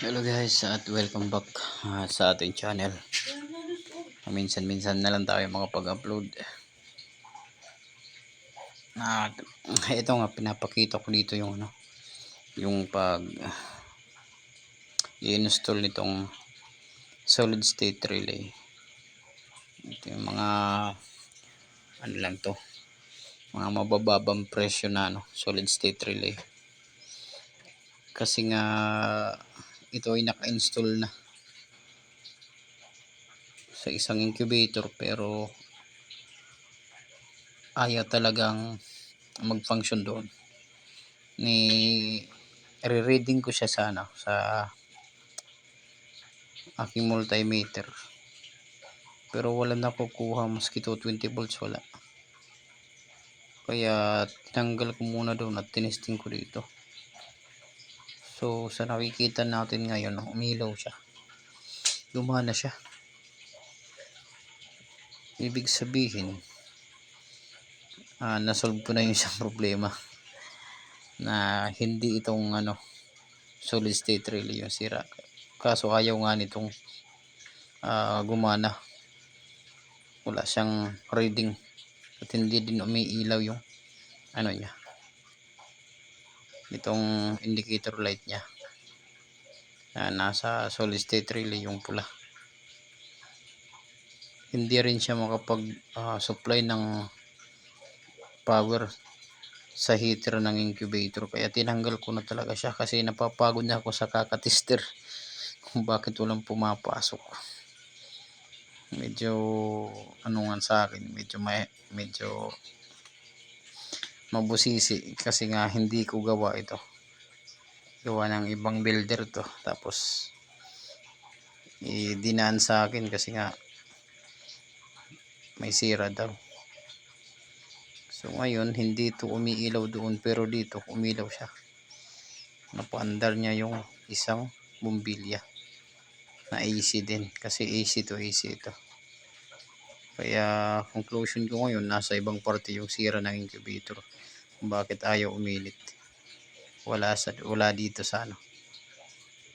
Hello guys at welcome back sa ating channel. Minsan-minsan na lang tayo makapag-upload. At ito nga pinapakita ko dito yung yung pag i-install nitong solid state relay. Ito yung mga ano lang to, mga mabababang presyo na solid state relay. Kasi nga ito ay naka-install na sa isang incubator pero ayaw talagang mag-function doon. Re-reading ko siya sa aking multimeter pero wala nakukuha maski 220 volts, wala. Kaya tinanggal ko muna doon at tinesting ko dito. So sa nakikita natin ngayon, umilaw siya, gumana siya. Ibig sabihin nasolve ko na yung isang problema na hindi itong solid state relay yung sira, kaso ayaw nga nitong gumana. Wala siyang reading at hindi din umiilaw yung niya, itong indicator light niya. Nasa solid state relay yung pula. Hindi rin siya makapag supply ng power sa heater ng incubator, kaya tinanggal ko na talaga siya kasi napapagod na ako sa kakatester kung bakit walang pumapasok. Medyo nga sa akin, medyo mabusisi kasi nga hindi ko gawa ito, gawa ng ibang builder to, tapos dinaan sa akin kasi nga may sira daw. So ngayon hindi ito umiilaw doon pero dito umilaw siya. Napaandar niya yung isang bumbilya na AC din, kasi AC to AC ito. Kaya conclusion ko ngayon, nasa ibang parte yung sira ng incubator. Bakit ayaw umilit? Wala dito sa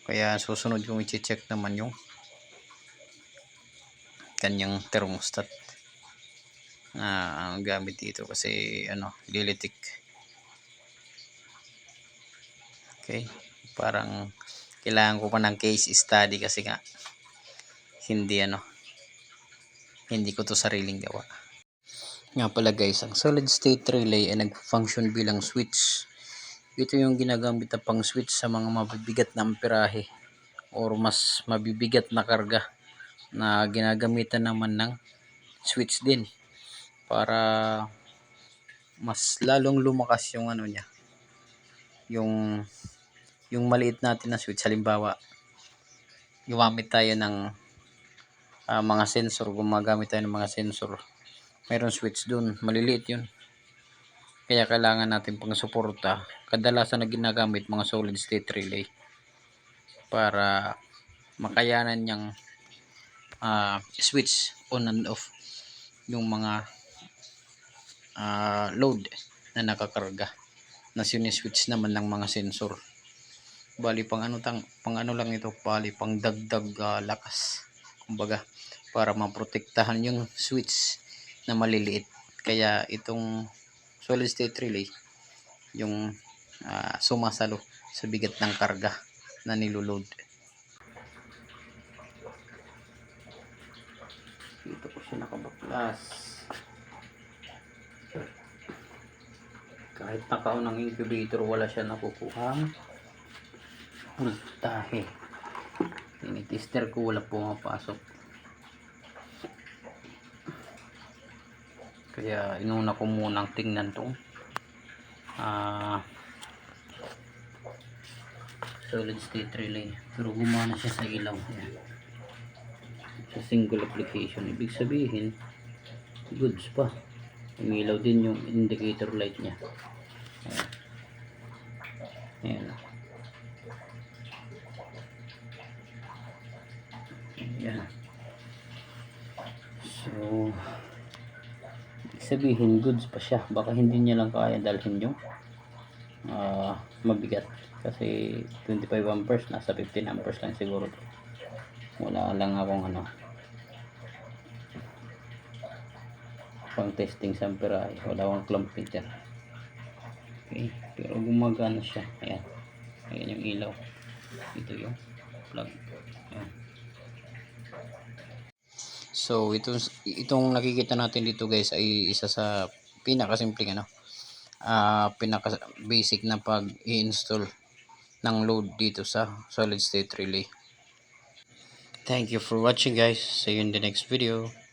Kaya susunod kong i-check naman yung kanyang thermostat na gamit dito kasi lilitik. Okay, parang kailangan ko pa ng case study kasi nga hindi ko to sariling gawa. Nga pala guys, ang solid state relay ay nag-function bilang switch. Ito yung ginagamit na pang switch sa mga mabibigat na amperahe or mas mabibigat na karga, na ginagamitan naman ng switch din para mas lalong lumakas yung niya, yung maliit natin na switch. Halimbawa, gumamit tayo ng mga sensor, gumagamit tayo ng mga sensor, mayroon switch dun, maliliit yun. Kaya kailangan natin pang suporta, kadalasan na ginagamit mga solid state relay para makayanan niyang switch on and off yung mga load na nakakarga na siniswitch naman ng mga sensor. Bali pang lang ito, bali pang dagdag lakas, kumbaga para maprotektahan yung switch na maliliit. Kaya itong solid state relay yung sumasalo sa bigat ng karga na niloload. Dito ko siya nakabaklas. Kahit nakaon ng incubator, wala siya nakukuhang voltahe. Tinitester ko, wala pumapasok. Kaya inuna ko munang tingnan tong solid state relay, pero gumana siya sa ilaw. Ayan. Sa single application, ibig sabihin goods pa, umilaw din yung indicator light niya. Ayan. Ayan. So ibig sabihin goods pa siya, baka hindi niya lang kaya dalhin yung mabigat. kasi 25 amperes, nasa 15 amperes lang siguro to. Wala lang akong pang testing sa amperahe, wala akong clamp meter. Okay, pero gumagana siya. Ayan, ayan yung ilaw, ito yung plug. Ayan. So itong nakikita natin dito guys ay isa sa pinakasimpleng pinaka basic na pag i-install ng load dito sa solid state relay. Thank you for watching guys. See you in the next video.